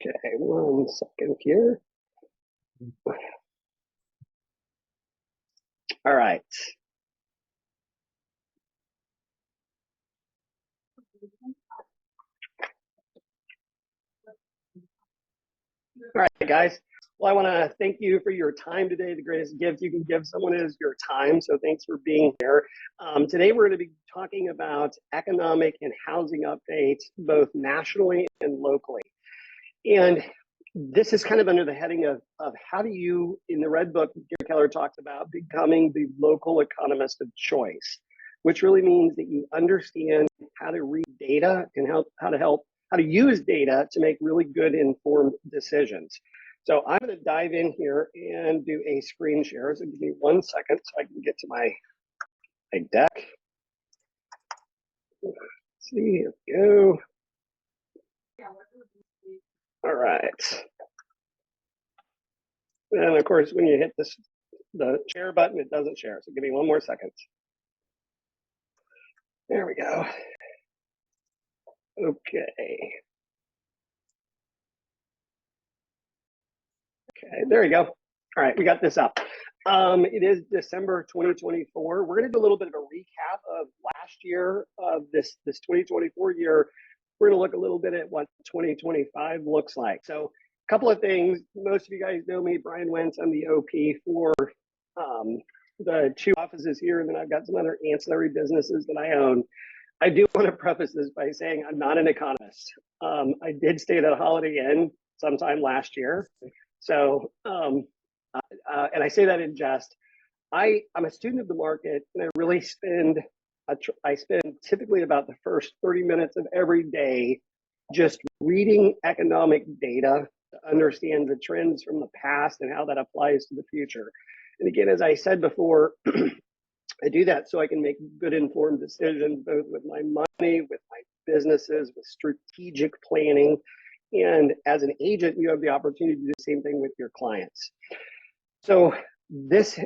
Okay, 1 second here. All right. All right, guys. Well, I want to thank you for your time today. The greatest gift you can give someone is your time. So thanks for being here. Today, we're going to be talking about economic and housing updates, both nationally and locally. And this is kind of under the heading of how do you, in the Red Book, Gary Keller talks about becoming the local economist of choice, which really means that you understand how to read data and how to use data to make really good informed decisions. So I'm going to dive in here and do a screen share. So give me 1 second so I can get to my deck. Let's see, here we go. All right. And of course, when you hit the share button, it doesn't share. So give me 1 more second. There we go. Okay. Okay, there you go. All right, we got this up. It is December 2024. We're going to do a little bit of a recap of last year, of this 2024 year. We're going to look a little bit at what 2025 looks like. So a couple of things. Most of you guys know me, Brian Wentz. I'm the OP for the 2 offices here, and then I've got some other ancillary businesses that I own. I do want to preface this by saying I'm not an economist. I did stay at a Holiday Inn sometime last year. So, and I say that in jest. I'm a student of the market, and I really I spend typically about the first 30 minutes of every day just reading economic data to understand the trends from the past and how that applies to the future. And again, as I said before, I do that so I can make good informed decisions, both with my money, with my businesses, with strategic planning. And as an agent, you have the opportunity to do the same thing with your clients. So this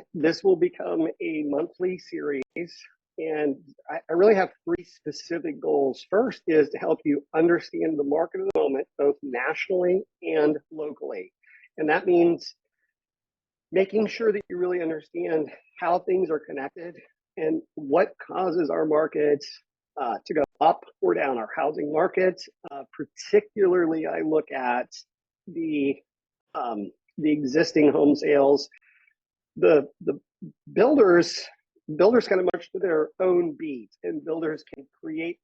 will become a monthly series. And I really have 3 specific goals. First is to help you understand the market of the moment, both nationally and locally. And that means making sure that you really understand how things are connected and what causes our markets to go up or down, our housing market. Particularly, I look at the existing home sales. The builders kind of march to their own beat, and builders can create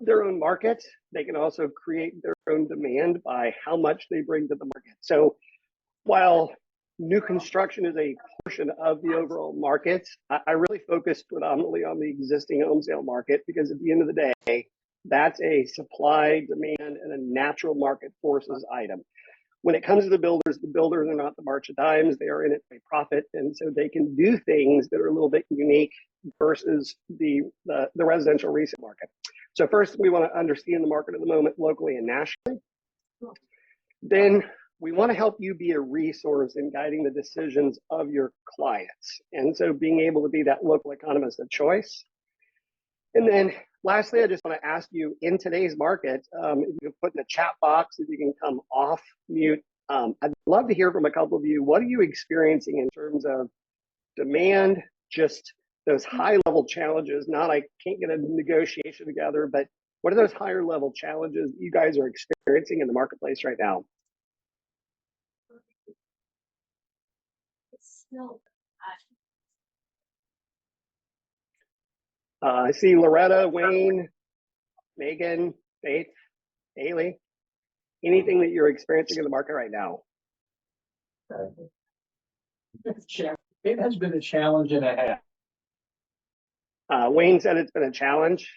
their own market. They can also create their own demand by how much they bring to the market. So while new construction is a portion of the overall market, I really focus predominantly on the existing home sale market, because at the end of the day, that's a supply, demand, and a natural market forces item. When it comes to the builders are not the march of dimes. They are in it by profit, and so they can do things that are a little bit unique versus the residential resale market. So first, we want to understand the market of the moment locally and nationally. Then we want to help you be a resource in guiding the decisions of your clients. And so being able to be that local economist of choice. And then lastly, I just want to ask you, in today's market, if you can put in the chat box, if you can come off mute, I'd love to hear from a couple of you. What are you experiencing in terms of demand, just those high level challenges? Not, I can't get a negotiation together, but what are those higher level challenges you guys are experiencing in the marketplace right now? I see Loretta, Wayne, Megan, Faith, Haley. Anything that you're experiencing in the market right now? It has been a challenge and a half. Wayne said it's been a challenge.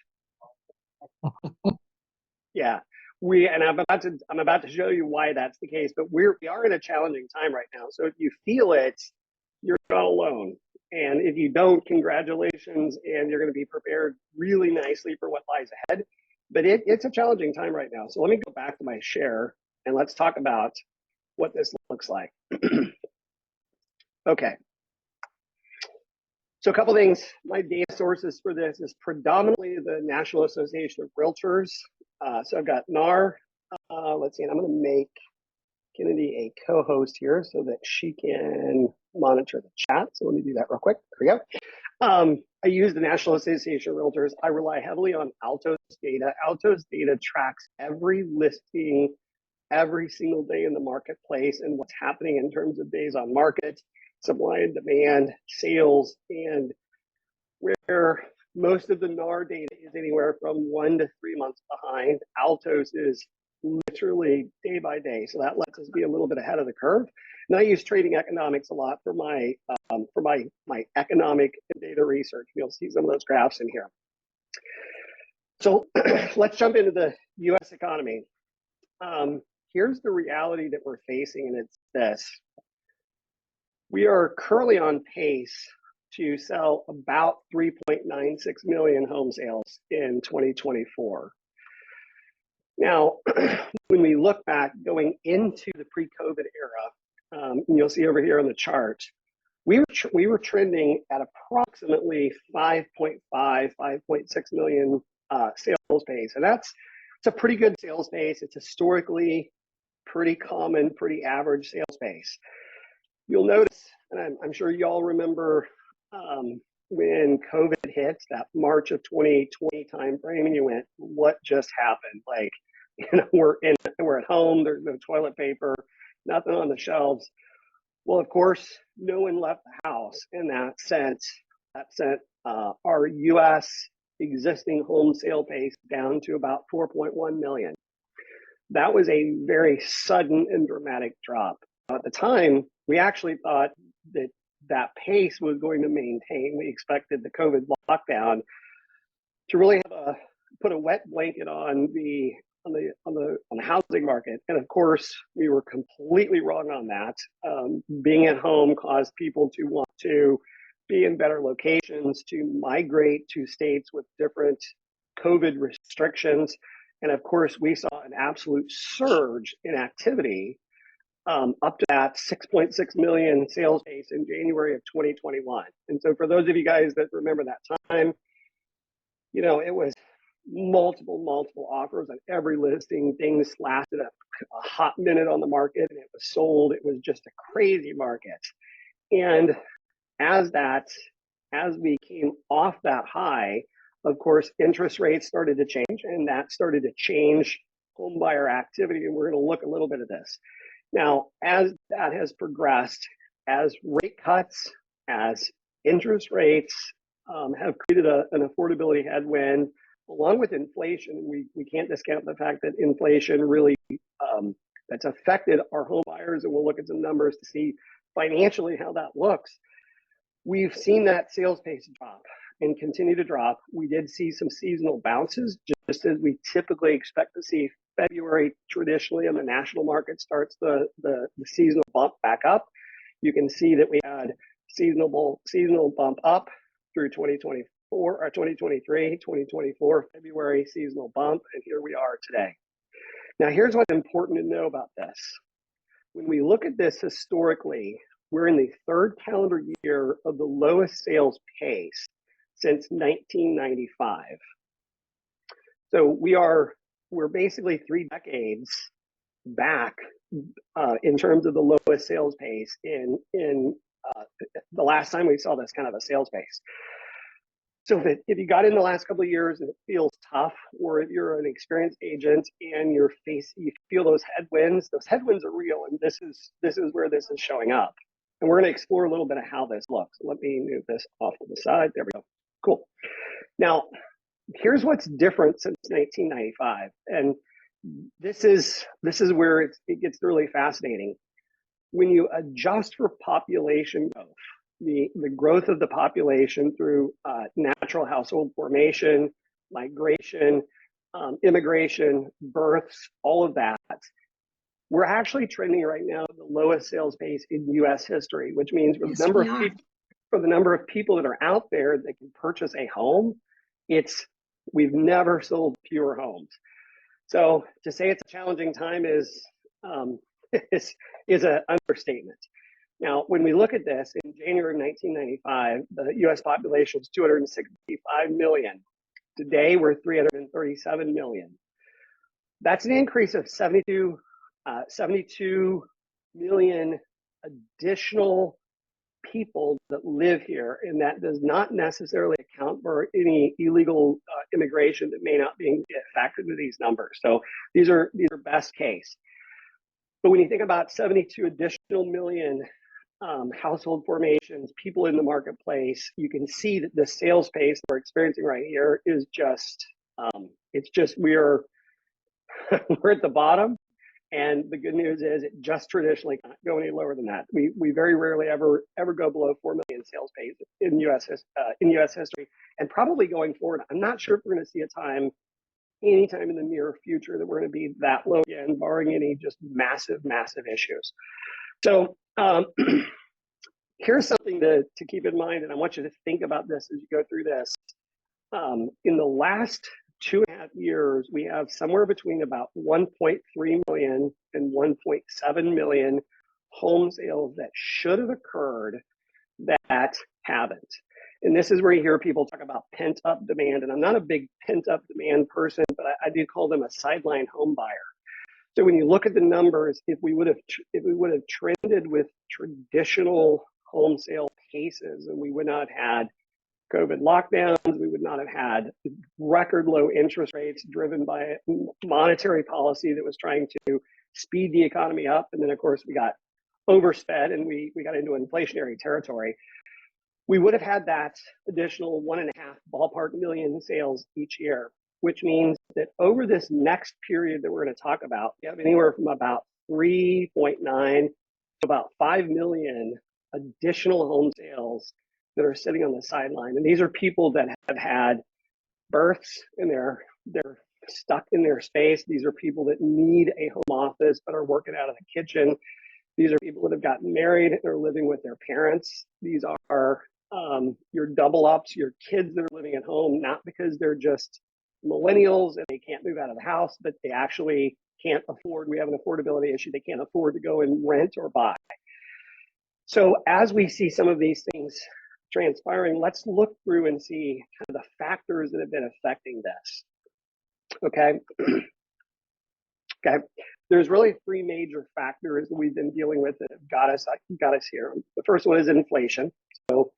Yeah, I'm about to show you why that's the case. But we are in a challenging time right now. So if you feel it, you're not alone. And if you don't, congratulations, and you're going to be prepared really nicely for what lies ahead. But it's a challenging time right now. So let me go back to my share and let's talk about what this looks like. Okay. So a couple things. My data sources for this is predominantly the National Association of Realtors. So I've got NAR. Let's see, and I'm going to make Kennedy a co-host here so that she can monitor the chat. So let me do that real quick. There we go. I use the National Association of Realtors. I rely heavily on Altos data. Altos data tracks every listing every single day in the marketplace and what's happening in terms of days on market, supply and demand, sales, and where most of the NAR data is anywhere from 1 to 3 months behind. Altos is literally day by day, so that lets us be a little bit ahead of the curve. And I use trading economics a lot for my economic and data research. You'll see some of those graphs in here. So let's jump into the U.S. economy. Here's the reality that we're facing, and it's this. We are currently on pace to sell about 3.96 million home sales in 2024. Now, when we look back going into the pre-COVID era, and you'll see over here on the chart, we were trending at approximately 5.5, 5.6 million sales pace, and it's a pretty good sales pace. It's historically pretty common, pretty average sales pace. You'll notice, and I'm sure you all remember when COVID hit, that March of 2020 timeframe, and you went, "What just happened?" Like, we're at home. There's no toilet paper, nothing on the shelves. Well, of course, no one left the house, and that sent our U.S. existing home sale pace down to about 4.1 million. That was a very sudden and dramatic drop. At the time, we actually thought that pace was going to maintain. We expected the COVID lockdown to really put a wet blanket on the housing market, and of course, we were completely wrong on that. Being at home caused people to want to be in better locations, to migrate to states with different COVID restrictions. And of course, we saw an absolute surge in activity up to that 6.6 million sales pace in January of 2021. And so for those of you guys that remember that time, it was multiple offers on every listing. Things lasted a hot minute on the market and it was sold. It was just a crazy market. And as we came off that high, of course, interest rates started to change, and that started to change home buyer activity. And we're going to look a little bit at this. Now, as that has progressed, as rate cuts, as interest rates have created an affordability headwind, along with inflation, we can't discount the fact that inflation really that's affected our home buyers, and we'll look at some numbers to see financially how that looks. We've seen that sales pace drop and continue to drop. We did see some seasonal bounces, just as we typically expect to see. February traditionally in the national market starts the seasonal bump back up. You can see that we had seasonal bump up through 2024 or 2023, 2024, February seasonal bump, and here we are today. Now, here's what's important to know about this. When we look at this historically, we're in the third calendar year of the lowest sales pace since 1995. So we're basically 3 decades back in terms of the lowest sales pace in the last time we saw this kind of a sales pace. So if you got in the last couple of years and it feels tough, or if you're an experienced agent and you feel those headwinds are real, and this is where this is showing up. And we're going to explore a little bit of how this looks. Let me move this off to the side. There we go. Cool. Now, here's what's different since 1995, and this is where it gets really fascinating. When you adjust for population growth, the growth of the population through natural household formation, migration, immigration, births, all of that, we're actually trending right now at the lowest sales pace in U.S. history, which means for the number of people that are out there that can purchase a home, we've never sold fewer homes. So to say it's a challenging time is an understatement. Now, when we look at this, in January of 1995, the U.S. population was 265 million. Today, we're 337 million. That's an increase of 72 72 million additional people that live here, and that does not necessarily account for any illegal immigration that may not be factored into these numbers. So these are best case. But when you think about 72 additional million household formations, people in the marketplace, you can see that the sales pace we're experiencing right here is just, it's just, we're at the bottom. And the good news is it just traditionally can't go any lower than that. We very rarely ever go below 4 million sales pace in U.S. history, and probably going forward. I'm not sure if we're going to see a time anytime in the near future that we're going to be that low again, barring any just massive issues. So here's something to keep in mind, and I want you to think about this as you go through this. In the last 2.5 years, we have somewhere between about 1.3 million and 1.7 million home sales that should have occurred that haven't. And this is where you hear people talk about pent up demand. And I'm not a big pent up demand person, but I do call them a sideline home buyer. So when you look at the numbers, if we would have trended with traditional home sale paces, and we would not have had COVID lockdowns, we would not have had record low interest rates driven by monetary policy that was trying to speed the economy up. And then, of course, we got oversped and we got into inflationary territory. We would have had that additional 1.5 ballpark million sales each year, which means that over this next period that we're going to talk about, we have anywhere from about 3.9 to about 5 million additional home sales that are sitting on the sideline. And these are people that have had births and they're stuck in their space. These are people that need a home office but are working out of the kitchen. These are people that have gotten married and are living with their parents. These are your double ups, your kids that are living at home, not because they're just millennials and they can't move out of the house, but they actually can't afford, we have an affordability issue, they can't afford to go and rent or buy. So as we see some of these things transpiring, let's look through and see kind of the factors that have been affecting this. Okay. Okay. There's really 3 major factors that we've been dealing with that have got us here. The first one is inflation. So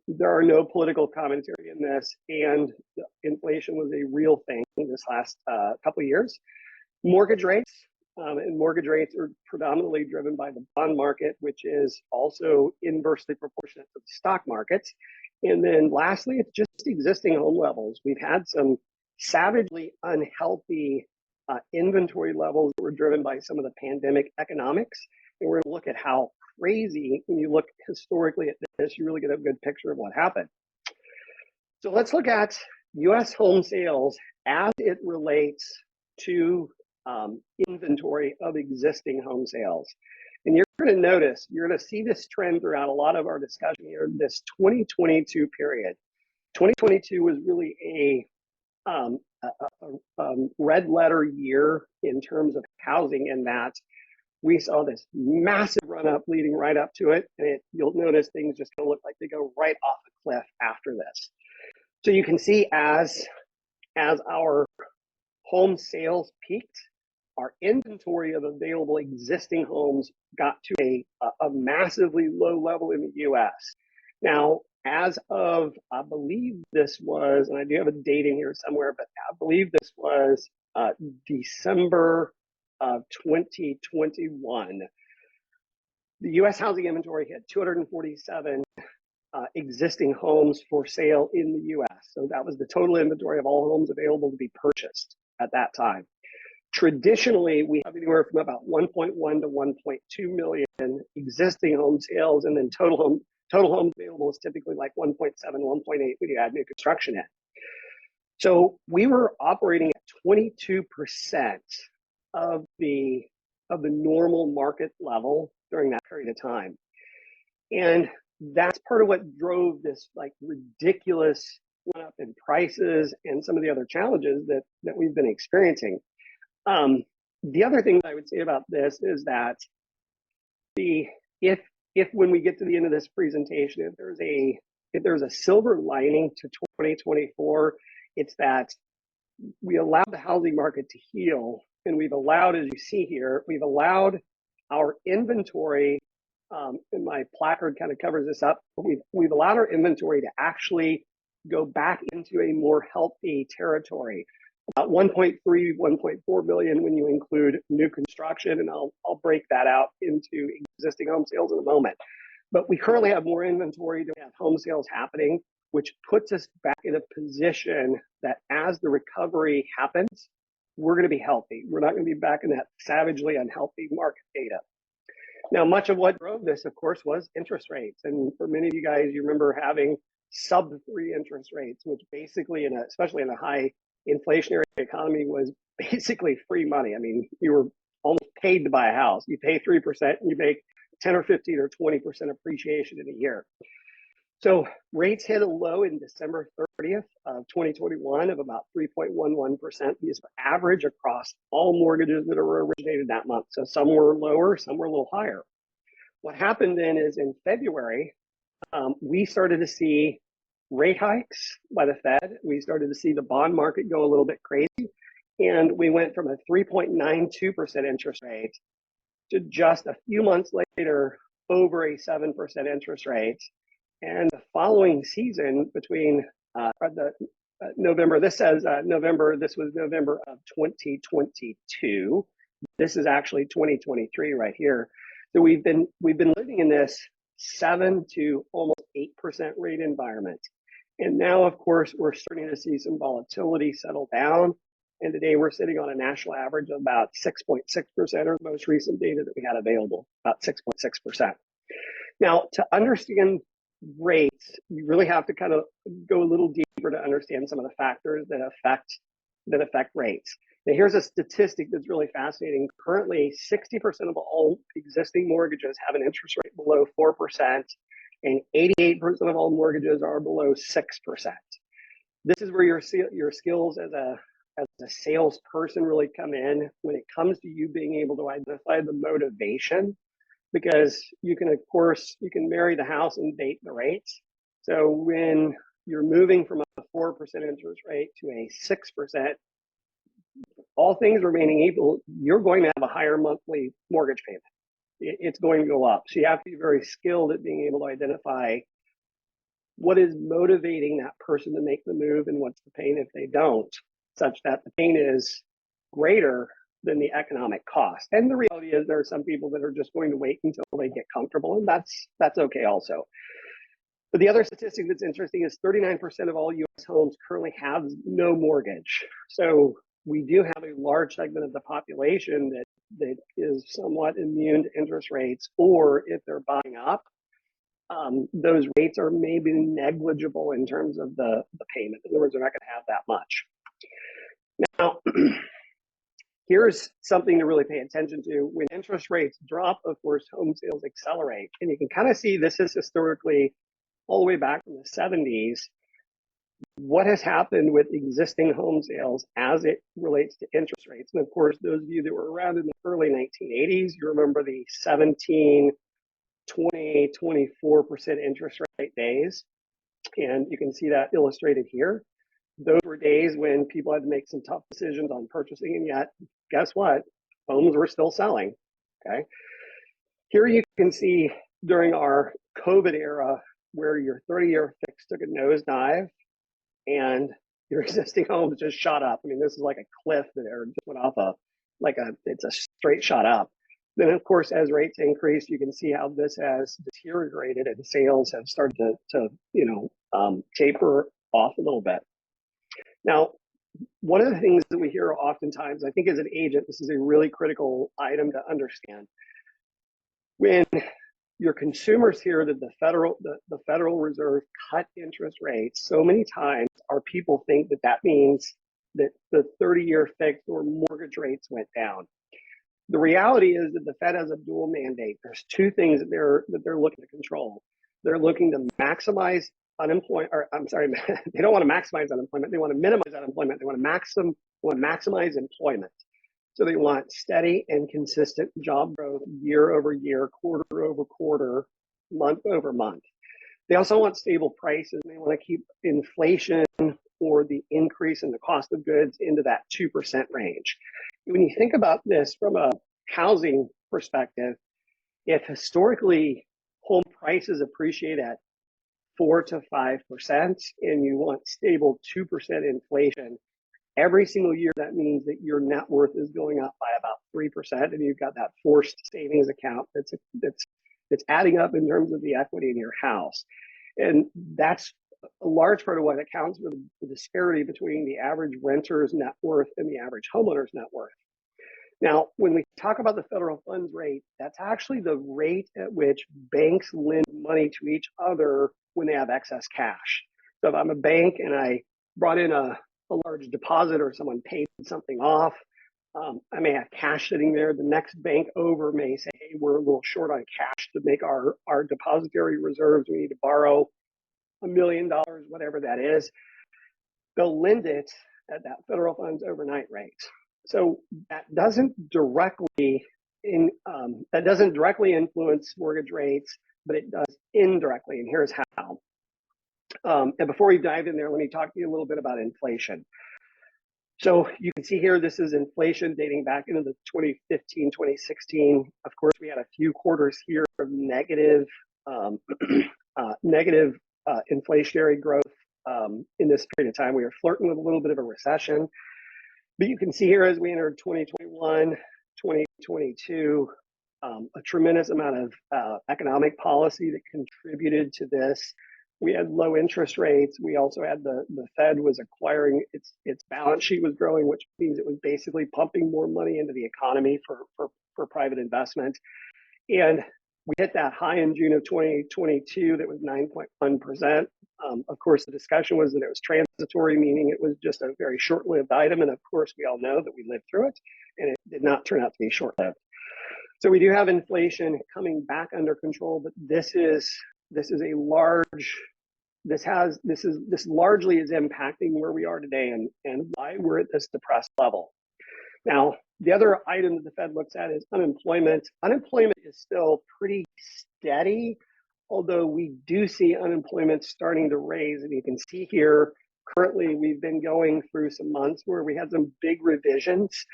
there are no political commentary in this, and inflation was a real thing this last couple of years. Mortgage rates, and mortgage rates are predominantly driven by the bond market, which is also inversely proportionate to the stock markets. And then lastly, it's just existing home levels. We've had some savagely unhealthy inventory levels that were driven by some of the pandemic economics. And we're going to look at how crazy, when you look historically at this, you really get a good picture of what happened. So let's look at U.S. home sales as it relates to inventory of existing home sales. And you're going to notice, you're going to see this trend throughout a lot of our discussion here, this 2022 period. 2022 was really a red letter year in terms of housing, in that we saw this massive run up leading right up to it. And you'll notice things just going to look like they go right off the cliff after this. So you can see as our home sales peaked, our inventory of available existing homes got to a massively low level in the US. Now, as of, I believe this was, and I do have a date in here somewhere, but I believe this was December of 2021, the US housing inventory hit 247 existing homes for sale in the US. So that was the total inventory of all homes available to be purchased at that time. Traditionally, we have anywhere from about 1.1 to 1.2 million existing home sales, and then total homes available is typically like 1.7, 1.8 when you add new construction in. So we were operating at 22% of the normal market level during that period of time. And that's part of what drove this like ridiculous run up in prices and some of the other challenges that we've been experiencing. The other thing that I would say about this is that if when we get to the end of this presentation, if there's a silver lining to 2024, it's that we allowed the housing market to heal and we've allowed, as you see here, we've allowed our inventory, and my placard kind of covers this up, but we've allowed our inventory to actually go back into a more healthy territory. About 1.3, 1.4 billion when you include new construction, and I'll break that out into existing home sales in a moment. But we currently have more inventory than we have home sales happening, which puts us back in a position that as the recovery happens, we're going to be healthy. We're not going to be back in that savagely unhealthy market data. Now, much of what drove this, of course, was interest rates. And for many of you guys, you remember having sub-3 interest rates, which basically, especially in a high inflationary economy, was basically free money. I mean, you were almost paid to buy a house. You pay 3% and you make 10 or 15 or 20% appreciation in a year. So rates hit a low in December 30th of 2021 of about 3.11%. These are average across all mortgages that are originated that month. So some were lower, some were a little higher. What happened then is in February, we started to see rate hikes by the Fed. We started to see the bond market go a little bit crazy. And we went from a 3.92% interest rate to just a few months later over a 7% interest rate. And the following season, between November, this says November, this was November of 2022. This is actually 2023 right here. So we've been living in this 7 to almost 8% rate environment. And now, of course, we're starting to see some volatility settle down. And today we're sitting on a national average of about 6.6%, or the most recent data that we had available, about 6.6%. Now, to understand rates, you really have to kind of go a little deeper to understand some of the factors that affect rates. Now, here's a statistic that's really fascinating. Currently, 60% of all existing mortgages have an interest rate below 4%, and 88% of all mortgages are below 6%. This is where your skills as a salesperson really come in when it comes to you being able to identify the motivation, because you can, of course, you can marry the house and date the rates. So when you're moving from a 4% interest rate to a 6%, all things remaining equal, you're going to have a higher monthly mortgage payment. It's going to go up. So you have to be very skilled at being able to identify what is motivating that person to make the move and what's the pain if they don't, such that the pain is greater than the economic cost. And the reality is there are some people that are just going to wait until they get comfortable, and that's okay also. But the other statistic that's interesting is 39% of all U.S. homes currently have no mortgage. So we do have a large segment of the population that is somewhat immune to interest rates, or if they're buying up, those rates are maybe negligible in terms of the payment. In other words, they're not going to have that much. Now, here's something to really pay attention to. When interest rates drop, of course, home sales accelerate. And you can kind of see this is historically all the way back from the 70s. What has happened with existing home sales as it relates to interest rates? And of course, those of you that were around in the early 1980s, you remember the 17, 20, 24% interest rate days. And you can see that illustrated here. Those were days when people had to make some tough decisions on purchasing, and yet, guess what? Homes were still selling, okay? Here you can see during our COVID era where your 30-year fix took a nosedive and your existing homes just shot up. I mean, this is like a cliff that just went off it's a straight shot up. Then, of course, as rates increase, you can see how this has deteriorated and sales have started to taper off a little bit. Now, one of the things that we hear oftentimes, I think as an agent, this is a really critical item to understand. When your consumers hear that the Federal Reserve cut interest rates so many times, our people think that that means that the 30-year fixed or mortgage rates went down. The reality is that the Fed has a dual mandate. There's two things that they're looking to control. They're looking to maximize unemployment, or I'm sorry, they don't want to maximize unemployment. They want to minimize unemployment. They want to maximize employment. So they want steady and consistent job growth year over year, quarter over quarter, month over month. They also want stable prices. They want to keep inflation for the increase in the cost of goods into that 2% range. When you think about this from a housing perspective, if historically home prices appreciate at 4 to 5% and you want stable 2% inflation, every single year that means that your net worth is going up by about 3%, and you've got that forced savings account that's adding up in terms of the equity in your house. And that's a large part of what accounts for the disparity between the average renter's net worth and the average homeowner's net worth. Now, when we talk about the federal funds rate, that's actually the rate at which banks lend money to each other when they have excess cash. So if I'm a bank and I brought in a large deposit or someone paid something off, I may have cash sitting there. The next bank over may say, hey, we're a little short on cash to make our depository reserves. We need to borrow $1 million, whatever that is. They'll lend it at that federal funds overnight rate. So that doesn't directly influence mortgage rates, but it does indirectly, and here's how. And before we dive in there, let me talk to you a little bit about inflation. So you can see here, this is inflation dating back into the 2015, 2016. Of course, we had a few quarters here of negative inflationary growth in this period of time. We were flirting with a little bit of a recession. But you can see here as we entered 2021, 2022, a tremendous amount of economic policy that contributed to this. We had low interest rates. We also had the Fed was acquiring its balance sheet was growing, which means it was basically pumping more money into the economy for private investment. And we hit that high in June of 2022 that was 9.1%. Of course, the discussion was that it was transitory, meaning it was just a very short-lived item. And of course, we all know that we lived through it, and it did not turn out to be short-lived. So we do have inflation coming back under control, but this largely is impacting where we are today and why we're at this depressed level. Now, the other item that the Fed looks at is unemployment. Unemployment is still pretty steady, although we do see unemployment starting to raise. And you can see here, currently, we've been going through some months where we had some big revisions.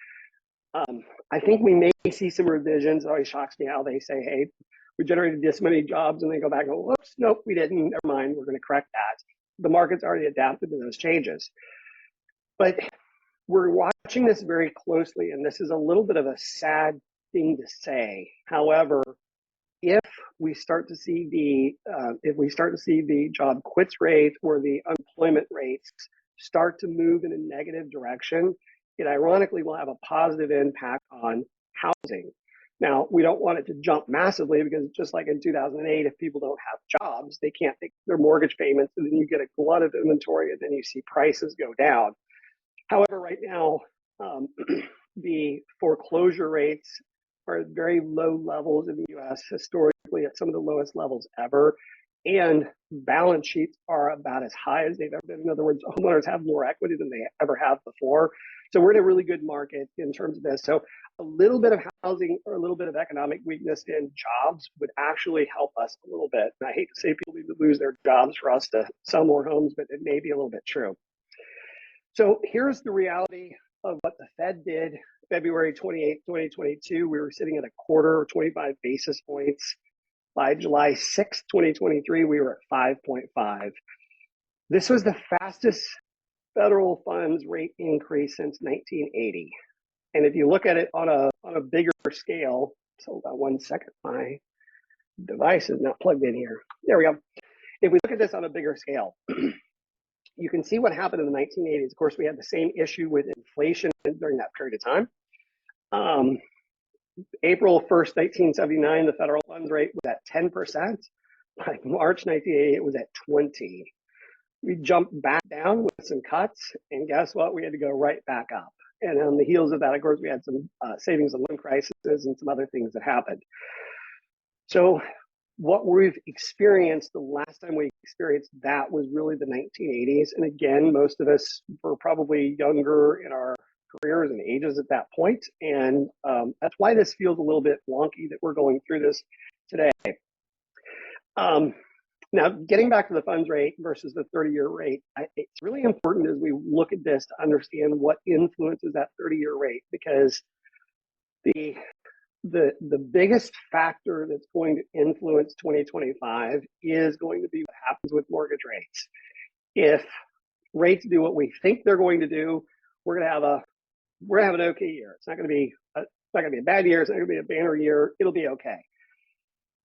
I think we may see some revisions. It always shocks me how they say, hey, we generated this many jobs, and they go back and go, whoops, nope, we didn't. Never mind, we're going to correct that. The market's already adapted to those changes. But we're watching this very closely, and this is a little bit of a sad thing to say. However, if we start to see the job quits rate or the unemployment rates start to move in a negative direction, it ironically will have a positive impact on housing. Now, we don't want it to jump massively because just like in 2008, if people don't have jobs, they can't make their mortgage payments, and then you get a glut of inventory, and then you see prices go down. However, right now, the foreclosure rates are at very low levels in the U.S., historically at some of the lowest levels ever, and balance sheets are about as high as they've ever been. In other words, homeowners have more equity than they ever have before. So we're in a really good market in terms of this. So a little bit of housing or a little bit of economic weakness in jobs would actually help us a little bit. And I hate to say people need to lose their jobs for us to sell more homes, but it may be a little bit true. So here's the reality of what the Fed did February 28, 2022. We were sitting at a quarter or 25 basis points. By July 6, 2023, we were at 5.5. This was the fastest federal funds rate increase since 1980. And if you look at it on a bigger scale, so hold on 1 second, my device is not plugged in here. There we go. If we look at this on a bigger scale, you can see what happened in the 1980s. Of course, we had the same issue with inflation during that period of time. April 1st, 1979, the federal funds rate was at 10%. By March 1980, it was at 20. We jumped back down with some cuts, and guess what? We had to go right back up. And on the heels of that, of course, we had some savings and loan crises and some other things that happened. So what we've experienced, the last time we experienced that was really the 1980s. And again, most of us were probably younger in our careers and ages at that point. And that's why this feels a little bit wonky that we're going through this today. Now, getting back to the funds rate versus the 30-year rate, it's really important as we look at this to understand what influences that 30-year rate, because the biggest factor that's going to influence 2025 is going to be what happens with mortgage rates. If rates do what we think they're going to do, we're going to have an okay year. It's not going to be a bad year. It's not going to be a banner year. It'll be okay.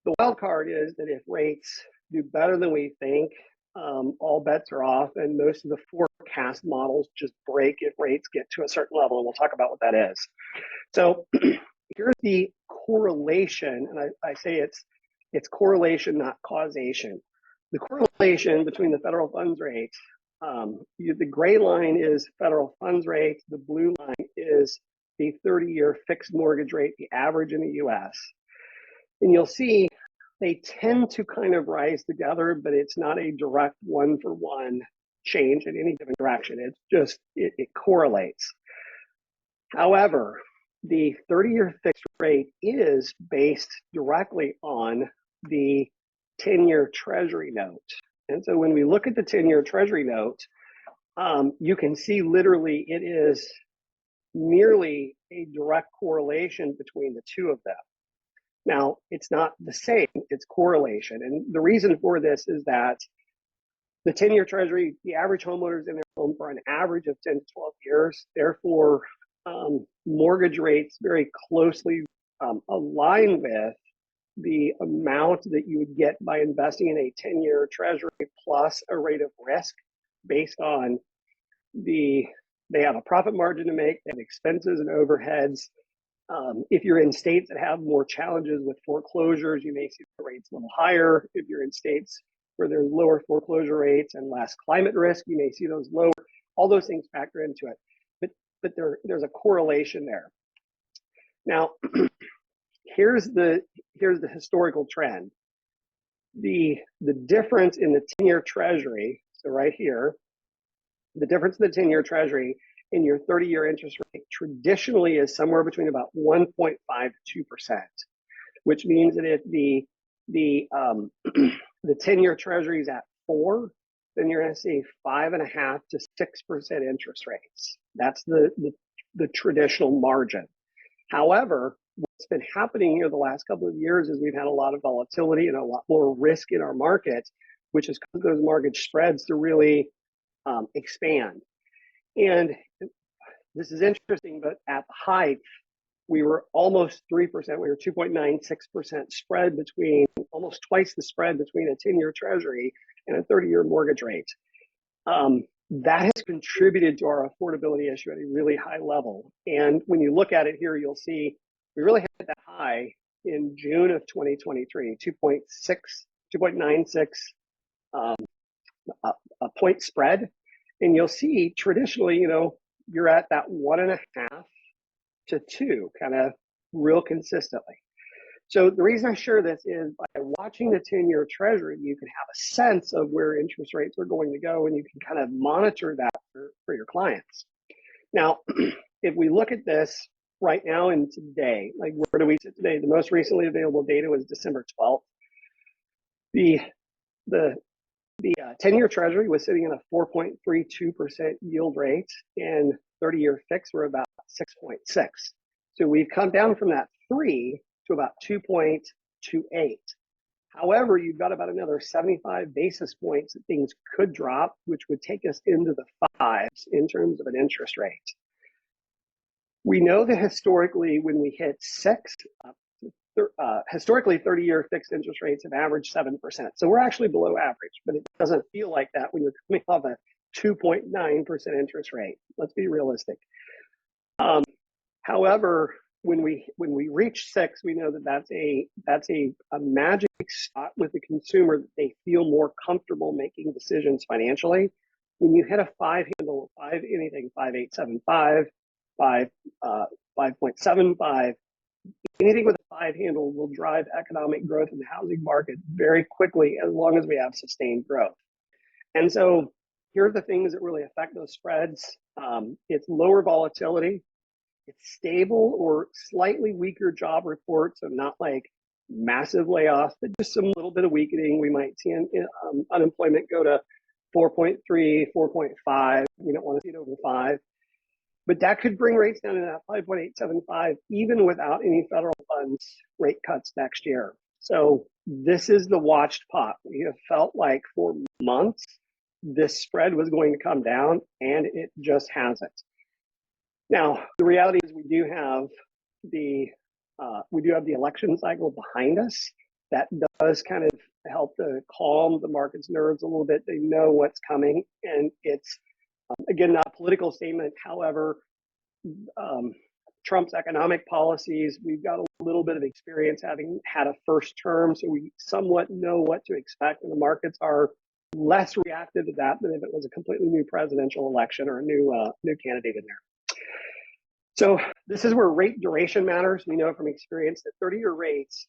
The wild card is that if rates do better than we think, all bets are off, and most of the forecast models just break if rates get to a certain level, and we'll talk about what that is. So here's the correlation, and I say it's correlation, not causation. The correlation between the federal funds rate, the gray line is federal funds rate, the blue line is the 30-year fixed mortgage rate, the average in the US. And you'll see they tend to kind of rise together, but it's not a direct one-for-one change in any given direction. It's just, it correlates. However, the 30-year fixed rate is based directly on the 10-year Treasury note. And so when we look at the 10-year Treasury note, you can see literally it is nearly a direct correlation between the two of them. Now, it's not the same, it's correlation. And the reason for this is that the 10-year Treasury, the average homeowners in their home for an average of 10 to 12 years, therefore, mortgage rates very closely align with the amount that you would get by investing in a 10-year Treasury plus a rate of risk based on they have a profit margin to make, they have expenses and overheads. If you're in states that have more challenges with foreclosures, you may see the rates a little higher. If you're in states where there's lower foreclosure rates and less climate risk, you may see those lower. All those things factor into it. But there's a correlation there. Now, here's the historical trend. The difference in the 10-year Treasury, so right here, the difference in the 10-year Treasury in your 30-year interest rate traditionally is somewhere between about 1.5 to 2%, which means that if the 10-year Treasury is at 4, then you're going to see 5.5 to 6% interest rates. That's the traditional margin. However, what's been happening here the last couple of years is we've had a lot of volatility and a lot more risk in our market, which has caused those mortgage spreads to really expand. And this is interesting, but at the height, we were almost 3%. We were 2.96% spread between, almost twice the spread between a 10-year Treasury and a 30-year mortgage rate. That has contributed to our affordability issue at a really high level. And when you look at it here, you'll see we really hit that high in June of 2023, 2.96 a point spread. And you'll see traditionally, you're at that 1.5 to 2, kind of real consistently. So the reason I share this is by watching the 10-year Treasury, you can have a sense of where interest rates are going to go, and you can kind of monitor that for your clients. Now, if we look at this right now and today, like where do we sit today? The most recently available data was December 12th. The 10-year Treasury was sitting at a 4.32% yield rate, and 30-year fixed were about 6.6. So we've come down from that 3 to about 2.28. However, you've got about another 75 basis points that things could drop, which would take us into the 5s in terms of an interest rate. We know that historically, when we hit 6, historically 30-year fixed interest rates have averaged 7%. So we're actually below average, but it doesn't feel like that when you're coming off a 2.9% interest rate. Let's be realistic. However, when we reach 6, we know that that's a magic spot with the consumer that they feel more comfortable making decisions financially. When you hit a 5 handle, anything 5.875, 5.75, anything with a 5 handle will drive economic growth in the housing market very quickly, as long as we have sustained growth. And so here are the things that really affect those spreads. It's lower volatility. It's stable or slightly weaker job reports, so not like massive layoffs, but just some little bit of weakening. We might see unemployment go to 4.3, 4.5. We don't want to see it over 5. But that could bring rates down to that 5.875, even without any federal funds rate cuts next year. So this is the watched pot. We have felt like for months this spread was going to come down, and it just hasn't. Now, the reality is we do have the election cycle behind us. That does kind of help to calm the market's nerves a little bit. They know what's coming, and it's again not a political statement. However, Trump's economic policies, we've got a little bit of experience having had a first term, so we somewhat know what to expect, and the markets are less reactive to that than if it was a completely new presidential election or a new candidate in there. So this is where rate duration matters. We know from experience that 30-year rates,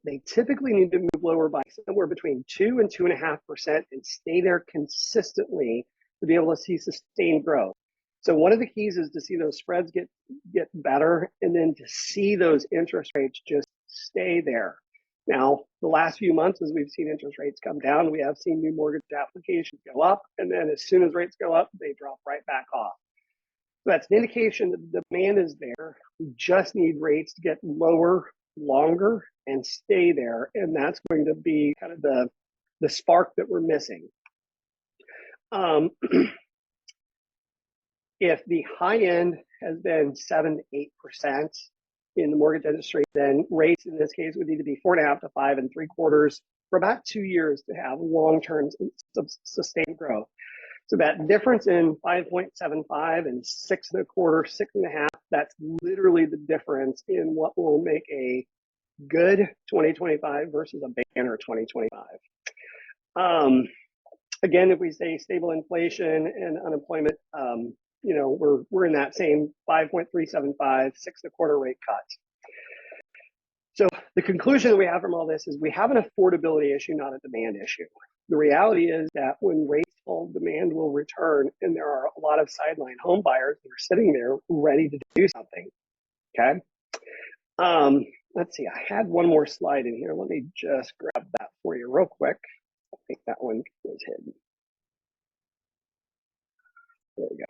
they typically need to move lower by somewhere between 2 and 2.5% and stay there consistently to be able to see sustained growth. So one of the keys is to see those spreads get better, and then to see those interest rates just stay there. Now, the last few months, as we've seen interest rates come down, we have seen new mortgage applications go up, and then as soon as rates go up, they drop right back off. So that's an indication that the demand is there. We just need rates to get lower, longer, and stay there, and that's going to be kind of the spark that we're missing. If the high end has been 7 to 8% in the mortgage industry, then rates in this case would need to be 4.5 to 5.75 for about 2 years to have long-term sustained growth. So that difference in 5.75 and 6.25, 6.5, that's literally the difference in what will make a good 2025 versus a banner 2025. Again, if we say stable inflation and unemployment, you know, we're in that same 5.375, 6.25 rate cut. So the conclusion that we have from all this is we have an affordability issue, not a demand issue. The reality is that when rates fall, demand will return, and there are a lot of sideline home buyers that are sitting there ready to do something. Okay. Let's see. I had one more slide in here. Let me just grab that for you real quick. I think that one was hidden. There we go.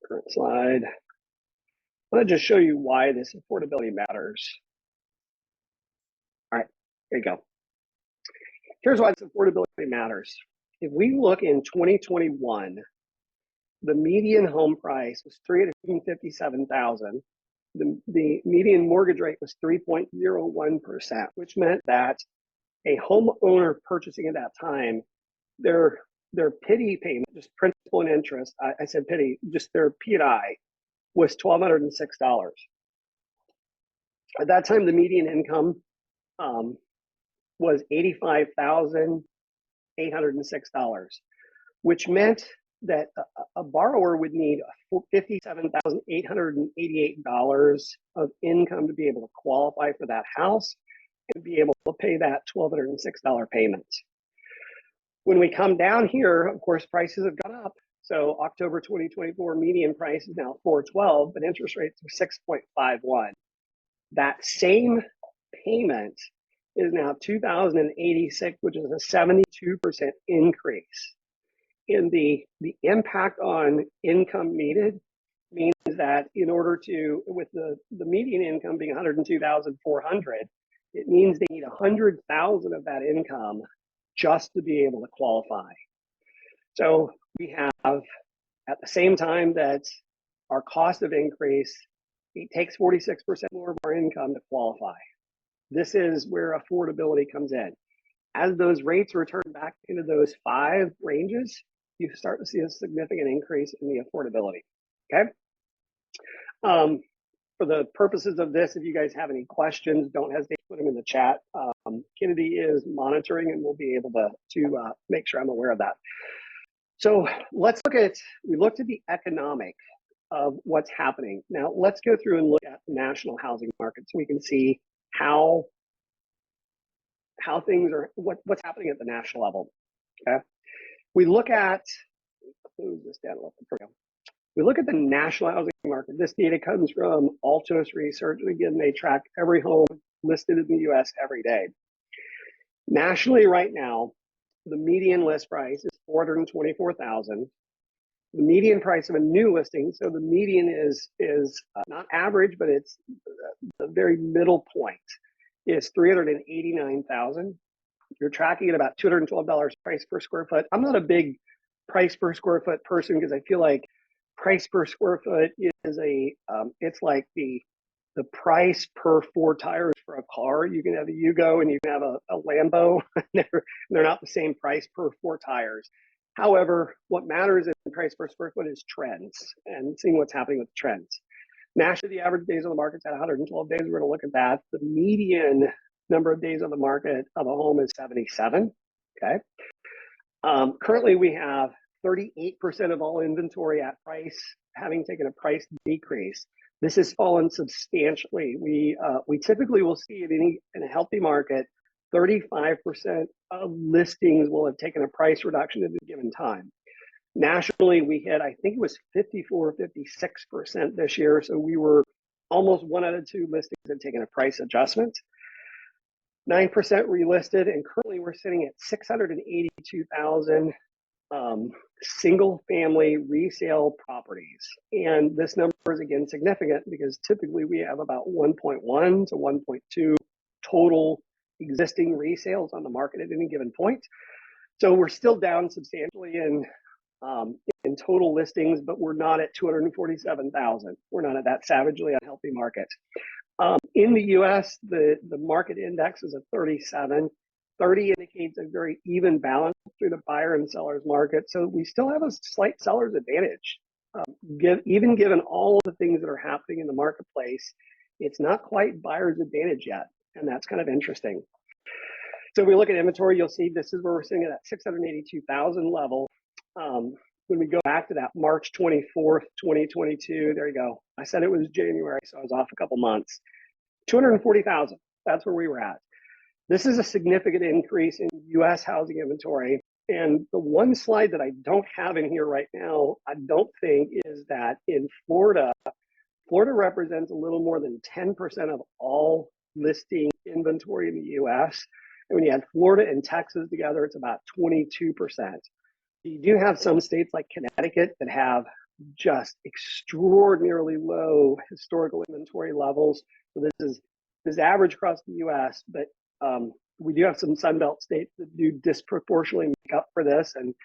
Current slide. I want to just show you why this affordability matters. All right, there you go. Here's why this affordability matters. If we look in 2021, the median home price was $357,000. The median mortgage rate was 3.01%, which meant that a homeowner purchasing at that time, their PITI payment, just principal and interest, I said PITI, just their P&I was $1,206. At that time, the median income was $85,806, which meant that a borrower would need $57,888 of income to be able to qualify for that house and be able to pay that $1,206 payment. When we come down here, of course, prices have gone up. So October 2024 median price is now $412, but interest rates are 6.51. That same payment is now $2,086, which is a 72% increase. And the impact on income needed means that in order to, with the median income being $102,400, it means they need $100,000 of that income just to be able to qualify. So we have, at the same time that our cost of increase, it takes 46% more of our income to qualify. This is where affordability comes in. As those rates return back into those 5 ranges, you start to see a significant increase in the affordability, okay? For the purposes of this, if you guys have any questions, don't hesitate to put them in the chat. Kennedy is monitoring, and we'll be able to make sure I'm aware of that. So let's we looked at the economic of what's happening. Now let's go through and look at the national housing market so we can see how things are, what's happening at the national level, okay? We look at, close this down a little bit. We look at the national housing market. This data comes from Altos Research. Again, they track every home listed in the US every day. Nationally right now, the median list price is $424,000. The median price of a new listing, so the median is not average, but it's the very middle point, is $389,000. You're tracking at about $212 price per square foot. I'm not a big price per square foot person because I feel like price per square foot is it's like the price per 4 tires for a car. You can have a Yugo and you can have a Lambo. they're not the same price per 4 tires. However, what matters in price per square foot is trends and seeing what's happening with trends. Nationally, the average days on the market is at 112 days. We're going to look at that. The median number of days on the market of a home is 77. Okay. Currently, we have 38% of all inventory at price having taken a price decrease. This has fallen substantially. We typically will see in a healthy market, 35% of listings will have taken a price reduction at a given time. Nationally, we hit, I think it was 54, 56% this year. So we were almost 1 out of 2 listings had taken a price adjustment. 9% relisted, and currently we're sitting at 682,000 single family resale properties. And this number is again significant because typically we have about 1.1 to 1.2 total existing resales on the market at any given point. So we're still down substantially in total listings, but we're not at 247,000. We're not at that savagely unhealthy market. In the US, the market index is a 37. 30 indicates a very even balance through the buyer and seller's market. So we still have a slight seller's advantage. Even given all of the things that are happening in the marketplace, it's not quite buyer's advantage yet. And that's kind of interesting. So if we look at inventory, you'll see this is where we're sitting at that 682,000 level. When we go back to that March 24th, 2022, there you go. I said it was January, so I was off a couple months. 240,000, that's where we were at. This is a significant increase in US housing inventory. And the one slide that I don't have in here right now, I don't think, is that in Florida, Florida represents a little more than 10% of all listing inventory in the US. And when you add Florida and Texas together, it's about 22%. You do have some states like Connecticut that have just extraordinarily low historical inventory levels. So this is average across the US, but we do have some Sunbelt states that do disproportionately make up for this. And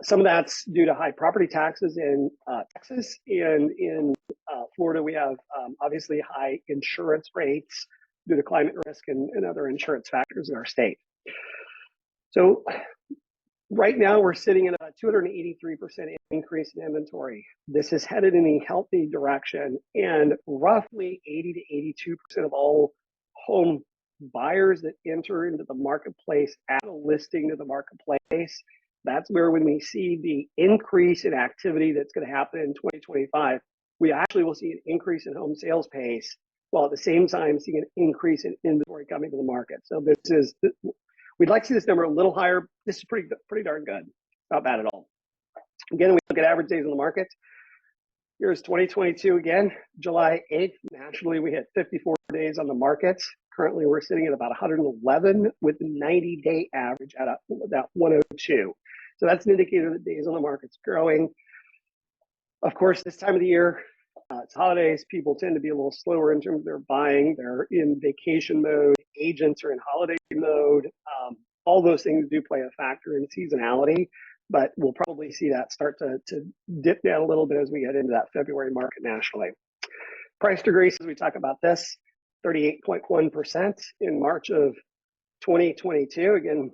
some of that's due to high property taxes in Texas. And in Florida, we have obviously high insurance rates due to climate risk and other insurance factors in our state. So right now, we're sitting at a 283% increase in inventory. This is headed in a healthy direction, and roughly 80 to 82% of all home buyers that enter into the marketplace add a listing to the marketplace. That's where when we see the increase in activity that's going to happen in 2025, we actually will see an increase in home sales pace, while at the same time seeing an increase in inventory coming to the market. So we'd like to see this number a little higher. This is pretty darn good. Not bad at all. Again, we look at average days on the market. Here's 2022 again, July 8th. Nationally, we hit 54 days on the market. Currently, we're sitting at about 111 with the 90-day average at about 102. So that's an indicator that days on the market's growing. Of course, this time of the year, it's holidays. People tend to be a little slower in terms of their buying. They're in vacation mode. Agents are in holiday mode. All those things do play a factor in seasonality, but we'll probably see that start to dip down a little bit as we get into that February market nationally. Price decrease, as we talk about this, 38.1% in March of 2022. Again,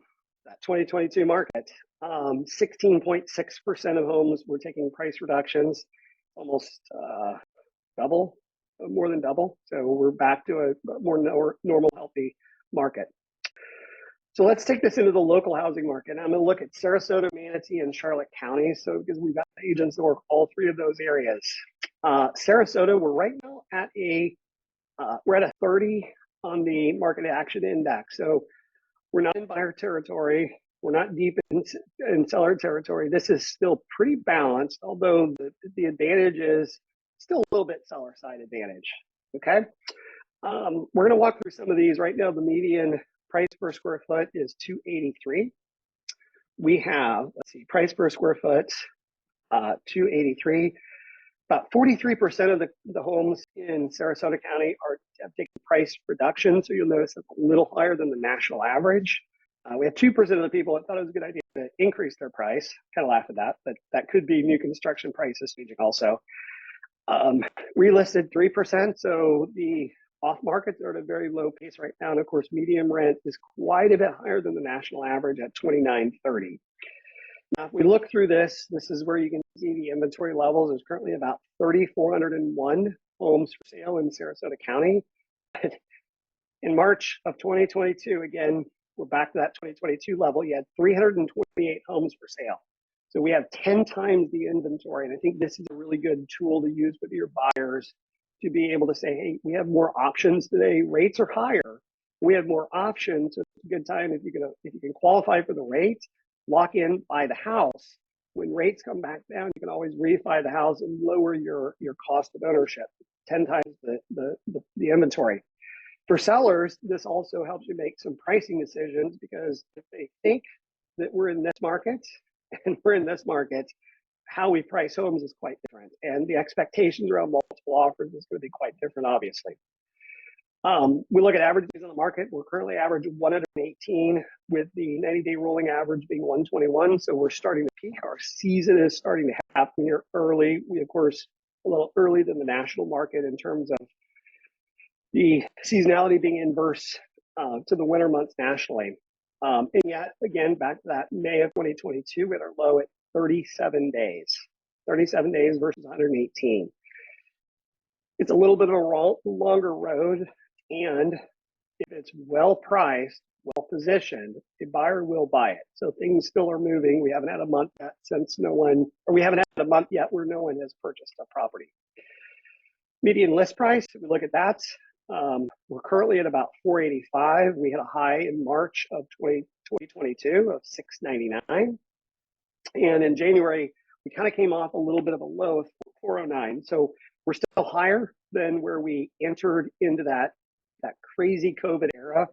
that 2022 market, 16.6% of homes were taking price reductions, almost double, more than double. So we're back to a more normal, healthy market. So let's take this into the local housing market. I'm going to look at Sarasota, Manatee, and Charlotte counties. So because we've got agents that work all 3 of those areas. Sarasota, we're right now at we're at a 30 on the market action index. So we're not in buyer territory. We're not deep in seller territory. This is still pretty balanced, although the advantage is still a little bit seller side advantage. Okay. We're going to walk through some of these right now. The median price per square foot is $283. We have, let's see, price per square foot, $283. About 43% of the homes in Sarasota County have taken price reduction. So you'll notice it's a little higher than the national average. We have 2% of the people that thought it was a good idea to increase their price. Kind of laugh at that, but that could be new construction prices changing also. Relisted 3%. So the off markets are at a very low pace right now. And of course, medium rent is quite a bit higher than the national average at $29.30. Now, if we look through this is where you can see the inventory levels. There's currently about 3,401 homes for sale in Sarasota County. In March of 2022, again, we're back to that 2022 level. You had 328 homes for sale. So we have 10 times the inventory. And I think this is a really good tool to use with your buyers to be able to say, hey, we have more options today. Rates are higher. We have more options. So it's a good time if you can qualify for the rate, lock in, buy the house. When rates come back down, you can always refi the house and lower your cost of ownership, 10 times the inventory. For sellers, this also helps you make some pricing decisions, because if they think that we're in this market and we're in this market, how we price homes is quite different. And the expectations around multiple offers is going to be quite different, obviously. We look at average days on the market. We're currently averaging 118, with the 90-day rolling average being 121. So we're starting to peak. Our season is starting to happen here early. We, of course, a little early than the national market in terms of the seasonality being inverse to the winter months nationally. And yet, again, back to that May of 2022, we had our low at 37 days. 37 days versus 118. It's a little bit of a longer road, and if it's well priced, well positioned, a buyer will buy it. So things still are moving. We haven't had a month yet we haven't had a month yet where no one has purchased a property. Median list price, if we look at that, we're currently at about $485. We had a high in March of 2022 of $699. And in January, we kind of came off a little bit of a low of $409. So we're still higher than where we entered into that crazy COVID era.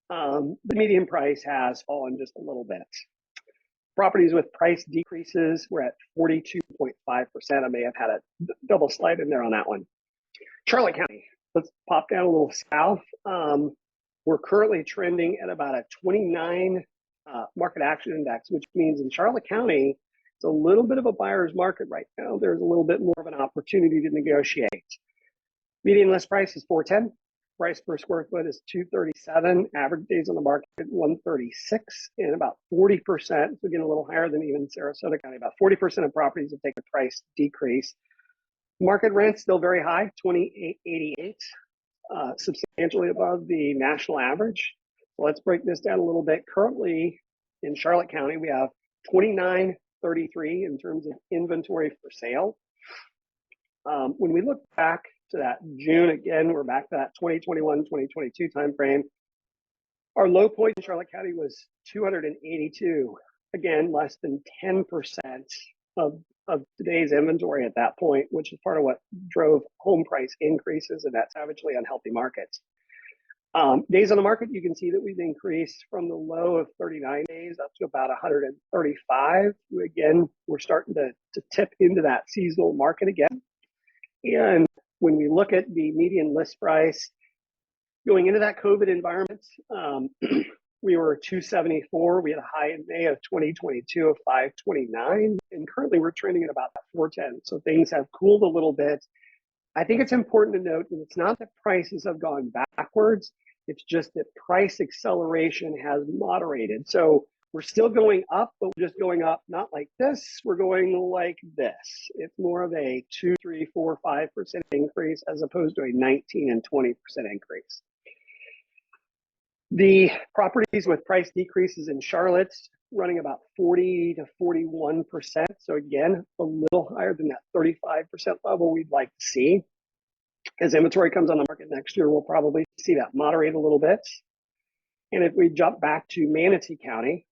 The median price has fallen just a little bit. Properties with price decreases, we're at 42.5%. I may have had a double slide in there on that one. Charlotte County, let's pop down a little south. We're currently trending at about a 29 market action index, which means in Charlotte County, it's a little bit of a buyer's market right now. There's a little bit more of an opportunity to negotiate. Median list price is $410. Price per square foot is $237. Average days on the market 136, and about 40%, so again a little higher than even Sarasota County. About 40% of properties have taken a price decrease. Market rent still very high, $28.88, substantially above the national average. So let's break this down a little bit. Currently in Charlotte County, we have $29.33 in terms of inventory for sale. When we look back to that June, again, we're back to that 2021, 2022 timeframe. Our low point in Charlotte County was 282. Again, less than 10% of today's inventory at that point, which is part of what drove home price increases in that savagely unhealthy market. Days on the market, you can see that we've increased from the low of 39 days up to about 135. Again, we're starting to tip into that seasonal market again. And when we look at the median list price going into that COVID environment, we were 274. We had a high in May of 2022 of 529, and currently we're trending at about 410. So things have cooled a little bit. I think it's important to note that it's not that prices have gone backwards. It's just that price acceleration has moderated. So we're still going up, but we're just going up not like this. We're going like this. It's more of a 2, 3, 4, 5% increase as opposed to a 19 and 20% increase. The properties with price decreases in Charlotte running about 40 to 41%. So again, a little higher than that 35% level we'd like to see. As inventory comes on the market next year, we'll probably see that moderate a little bit. And if we jump back to Manatee County,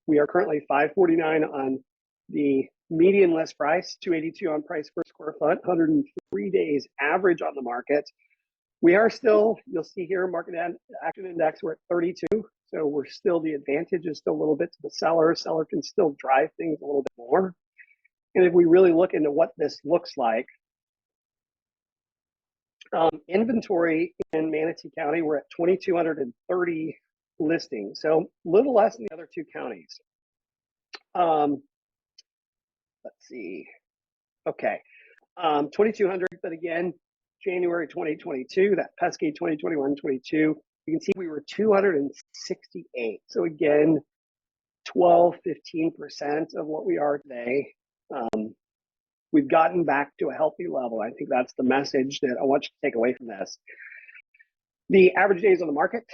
we are currently 549 on the median list price, 282 on price per square foot, 103 days average on the market. We are still, you'll see here, market action index, we're at 32. So we're still, the advantage is still a little bit to the seller. Seller can still drive things a little bit more. And if we really look into what this looks like, inventory in Manatee County, we're at 2,230 listings. So a little less than the other two counties. Let's see. Okay. 2,200, but again, January 2022, that pesky 2021-22, you can see we were 268. So again, 12, 15% of what we are today. We've gotten back to a healthy level. I think that's the message that I want you to take away from this. The average days on the market,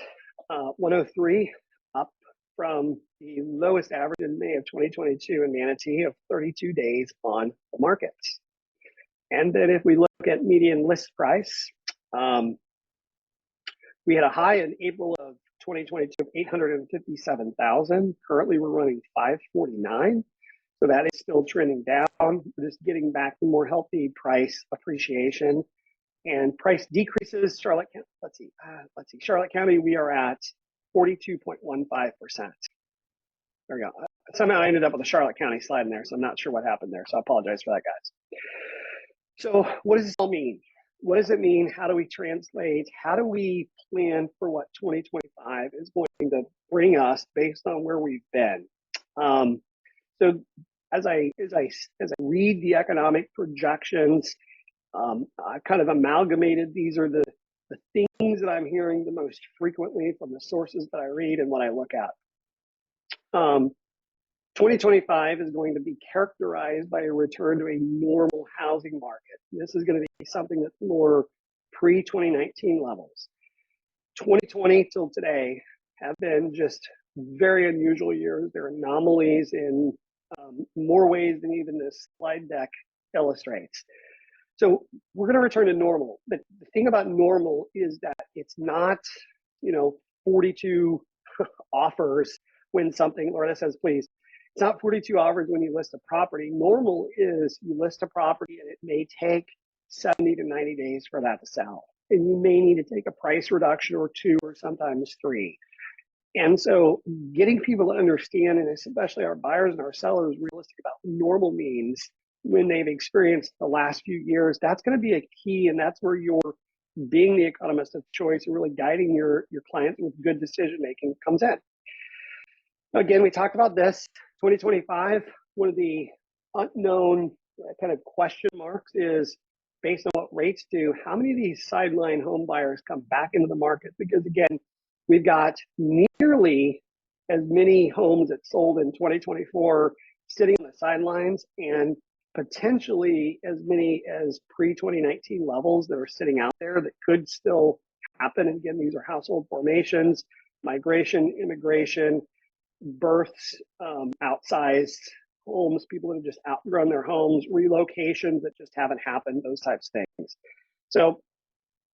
103, up from the lowest average in May of 2022 in Manatee of 32 days on the market. And then if we look at median list price, we had a high in April of 2022 of 857,000. Currently, we're running 549. So that is still trending down. We're just getting back to more healthy price appreciation and price decreases. Charlotte County, let's see. Charlotte County, we are at 42.15%. There we go. Somehow I ended up with a Charlotte County slide in there, so I'm not sure what happened there. So I apologize for that, guys. So what does this all mean? What does it mean? How do we translate? How do we plan for what 2025 is going to bring us based on where we've been? So as I read the economic projections, I kind of amalgamated. These are the things that I'm hearing the most frequently from the sources that I read and what I look at. 2025 is going to be characterized by a return to a normal housing market. This is going to be something that's more pre-2019 levels. 2020 till today have been just very unusual years. They're anomalies in more ways than even this slide deck illustrates. So we're going to return to normal. But the thing about normal is that it's not, 42 offers when something, Loretta says, please. It's not 42 offers when you list a property. Normal is you list a property and it may take 70 to 90 days for that to sell. And you may need to take a price reduction or two or sometimes three. And so getting people to understand, and especially our buyers and our sellers, realistic about normal means when they've experienced the last few years, that's going to be a key. And that's where you're being the economist of choice and really guiding your clients with good decision making comes in. Again, we talked about this. 2025, one of the unknown kind of question marks is based on what rates do, how many of these sideline home buyers come back into the market? Because again, we've got nearly as many homes that sold in 2024 sitting on the sidelines and potentially as many as pre-2019 levels that are sitting out there that could still happen. And again, these are household formations, migration, immigration, births, outsized homes, people that have just outgrown their homes, relocations that just haven't happened, those types of things. So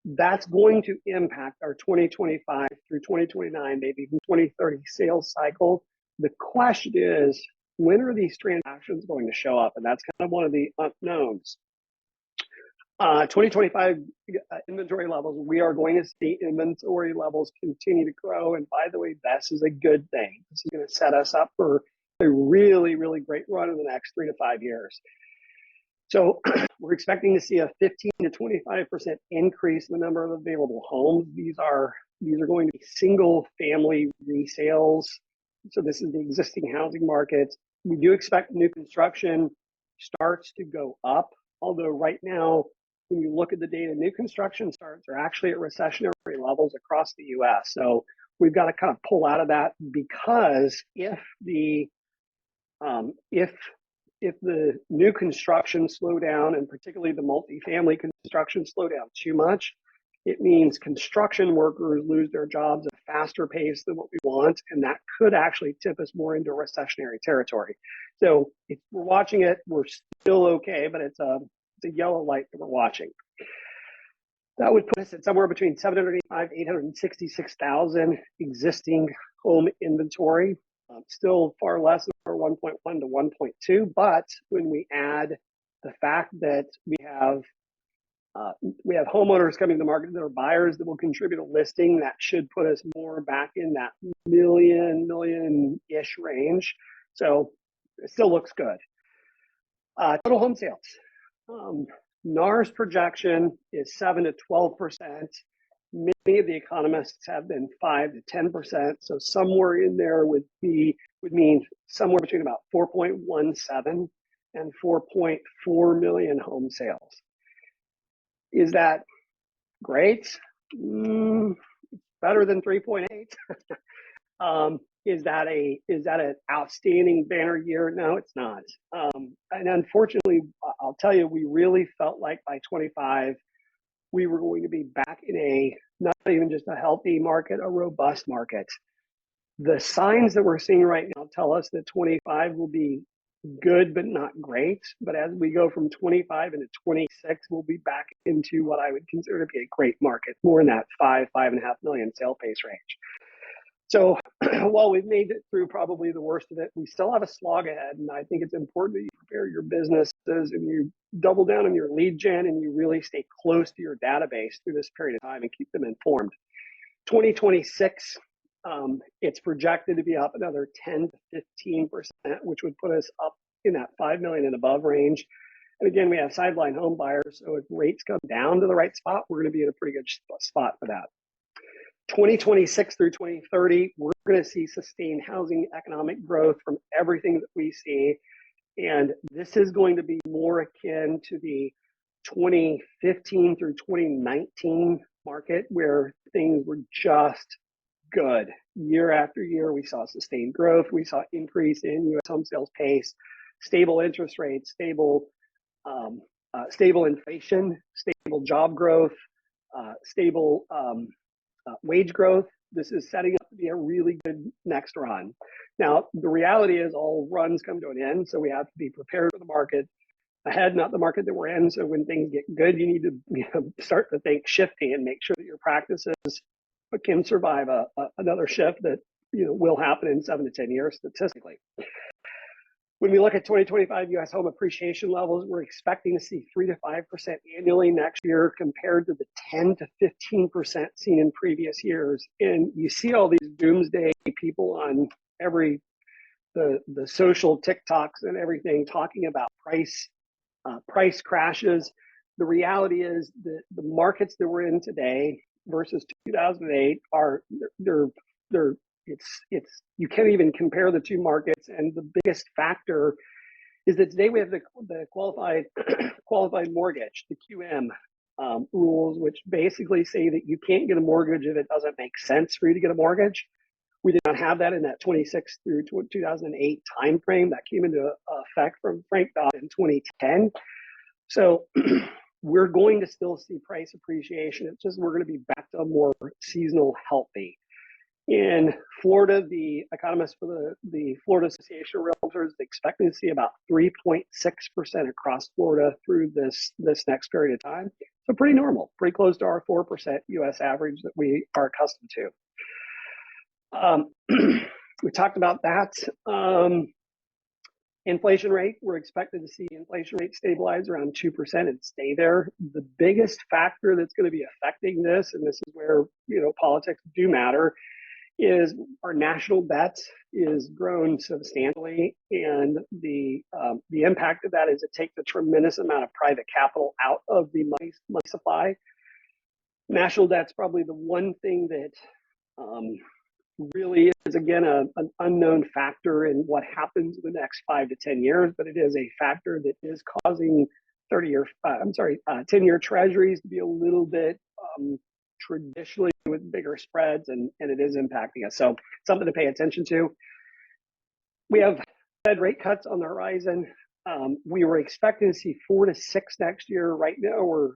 that's going to impact our 2025 through 2029, maybe even 2030 sales cycle. The question is, when are these transactions going to show up? And that's kind of one of the unknowns. 2025 inventory levels, we are going to see inventory levels continue to grow. And by the way, this is a good thing. This is going to set us up for a really, really great run in the next 3 to 5 years. So we're expecting to see a 15 to 25% increase in the number of available homes. These are going to be single family resales. So this is the existing housing market. We do expect new construction starts to go up, although right now, when you look at the data, new construction starts are actually at recessionary levels across the US. So we've got to kind of pull out of that, because if the new construction slow down, and particularly the multifamily construction slow down too much, it means construction workers lose their jobs at a faster pace than what we want, and that could actually tip us more into recessionary territory. So if we're watching it, we're still okay, but it's a yellow light that we're watching. That would put us at somewhere between 785, 866,000 existing home inventory. Still far less than our 1.1 to 1.2, but when we add the fact that we have We have homeowners coming to the market that are buyers that will contribute a listing that should put us more back in that million-ish range. So it still looks good. Total home sales. NAR's projection is 7 to 12%. Many of the economists have been 5 to 10%. So somewhere in there would mean somewhere between about 4.17 and 4.4 million home sales. Is that great? Better than 3.8. Is that an outstanding banner year? No, it's not. And unfortunately, I'll tell you, we really felt like by 25, we were going to be back in a not even just a healthy market, a robust market. The signs that we're seeing right now tell us that 25 will be good, but not great. But as we go from 25 into 26, we'll be back into what I would consider to be a great market, more in that 5.5 million sale pace range. So while we've made it through probably the worst of it, we still have a slog ahead. And I think it's important that you prepare your businesses and you double down on your lead gen and you really stay close to your database through this period of time and keep them informed. 2026, it's projected to be up another 10 to 15%, which would put us up in that 5 million and above range. And again, we have sideline home buyers. So if rates come down to the right spot, we're going to be in a pretty good spot for that. 2026 through 2030, we're going to see sustained housing economic growth from everything that we see. And this is going to be more akin to the 2015 through 2019 market where things were just good. Year after year, we saw sustained growth. We saw increase in U.S. home sales pace, stable interest rates, stable inflation, stable job growth, stable wage growth. This is setting up to be a really good next run. Now, the reality is all runs come to an end, so we have to be prepared for the market ahead, not the market that we're in. So when things get good, you need to start to think shifty and make sure that your practices can survive another shift that will happen in 7 to 10 years statistically. When we look at 2025 U.S. home appreciation levels, we're expecting to see 3 to 5% annually next year compared to the 10 to 15% seen in previous years. And you see all these doomsday people on the social TikToks and everything talking about price crashes. The reality is that the markets that we're in today versus 2008 you can't even compare the two markets. And the biggest factor is that today we have the qualified mortgage, the QM rules, which basically say that you can't get a mortgage if it doesn't make sense for you to get a mortgage. We did not have that in that 26 through 2008 timeframe that came into effect from Frank Dodd in 2010. So we're going to still see price appreciation. It's just we're going to be back to a more seasonal healthy. In Florida, the economists for the Florida Association of Realtors is expecting to see about 3.6% across Florida through this next period of time. So pretty normal, pretty close to our 4% U.S. average that we are accustomed to. We talked about that. Inflation rate, we're expected to see inflation rate stabilize around 2% and stay there. The biggest factor that's going to be affecting this, and this is where politics do matter, is our national debt is grown substantially, and the impact of that is it takes a tremendous amount of private capital out of the money supply. National debt's probably the one thing that really is, again, an unknown factor in what happens in the next 5 to 10 years, but it is a factor that is causing 10-year treasuries to be a little bit traditionally with bigger spreads, and it is impacting us. So something to pay attention to. We have Fed rate cuts on the horizon. We were expecting to see 4 to 6 next year. Right now,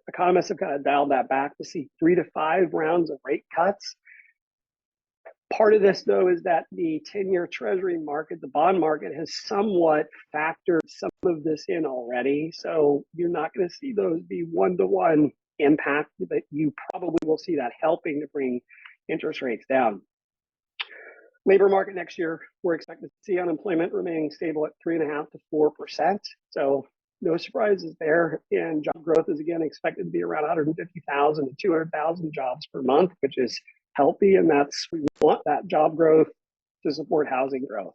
economists have kind of dialed that back to see 3 to 5 rounds of rate cuts. Part of this, though, is that the 10-year treasury market, the bond market, has somewhat factored some of this in already. So you're not going to see those be one-to-one impact, but you probably will see that helping to bring interest rates down. Labor market next year, we're expected to see unemployment remaining stable at 3.5 to 4%. So no surprises there. And job growth is again expected to be around 150,000 to 200,000 jobs per month, which is healthy. And we want that job growth to support housing growth.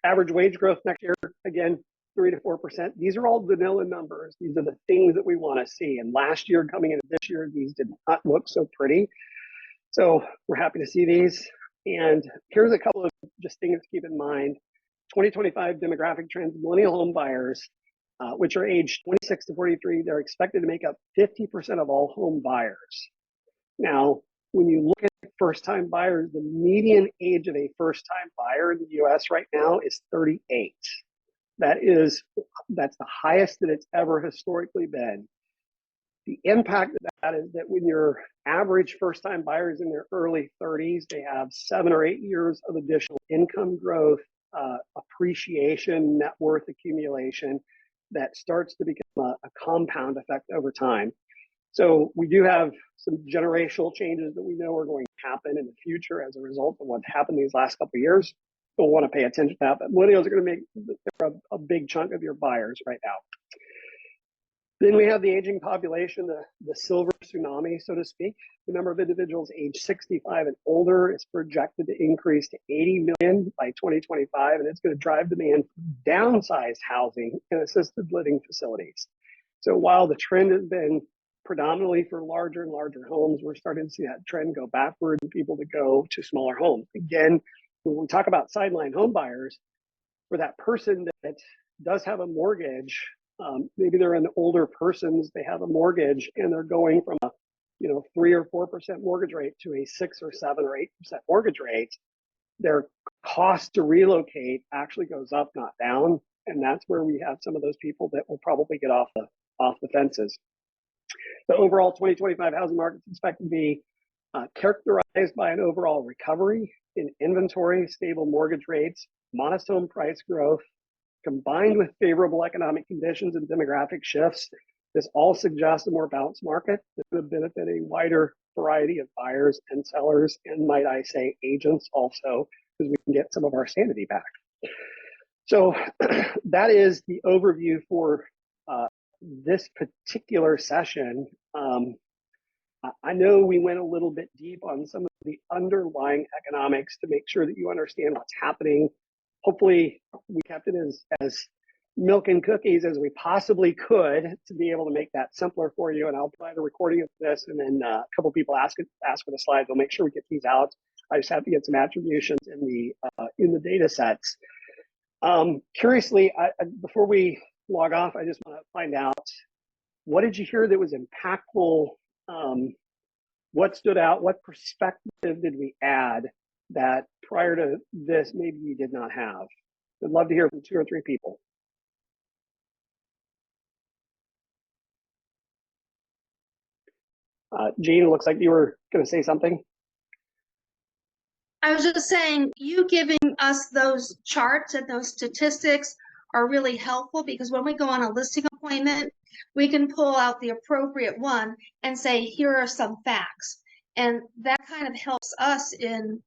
Average wage growth next year, again, 3 to 4%. These are all vanilla numbers. These are the things that we want to see. And last year coming into this year, these did not look so pretty. So we're happy to see these. And here's a couple of just things to keep in mind. 2025 demographic trends, millennial home buyers, which are aged 26 to 43, they're expected to make up 50% of all home buyers. Now, when you look at first-time buyers, the median age of a first-time buyer in the US right now is 38. That's the highest that it's ever historically been. The impact of that is that when your average first-time buyers in their early 30s, they have 7 or 8 years of additional income growth, appreciation, net worth accumulation that starts to become a compound effect over time. So we do have some generational changes that we know are going to happen in the future as a result of what's happened these last couple of years. We'll want to pay attention to that, but millennials are going to make a big chunk of your buyers right now. Then we have the aging population, the silver tsunami, so to speak. The number of individuals age 65 and older is projected to increase to 80 million by 2025, and it's going to drive demand for downsized housing and assisted living facilities. So while the trend has been predominantly for larger and larger homes, we're starting to see that trend go backward and people to go to smaller homes. Again, when we talk about sideline home buyers, for that person that does have a mortgage, maybe they're an older person, they have a mortgage and they're going from a 3 or 4% mortgage rate to a 6 or 7 or 8% mortgage rate. Their cost to relocate actually goes up, not down, and that's where we have some of those people that will probably get off the fences. The overall 2025 housing market is expected to be characterized by an overall recovery in inventory, stable mortgage rates, modest home price growth, combined with favorable economic conditions and demographic shifts. This all suggests a more balanced market that would benefit a wider variety of buyers and sellers, and might I say agents also, because we can get some of our sanity back. So that is the overview for this particular session. I know we went a little bit deep on some of the underlying economics to make sure that you understand what's happening. Hopefully we kept it as milk and cookies as we possibly could to be able to make that simpler for you. And I'll provide a recording of this, and then a couple people ask for the slides. We'll make sure we get these out. I just have to get some attributions in the data sets. Curiously, before we log off, I just want to find out, what did you hear that was impactful? What stood out? What perspective did we add that prior to this maybe you did not have? I'd love to hear from 2 or 3 people. Jean, it looks like you were going to say something. I was just saying, you giving us those charts and those statistics are really helpful, because when we go on a listing appointment, we can pull out the appropriate one and say, here are some facts. And that kind of helps us in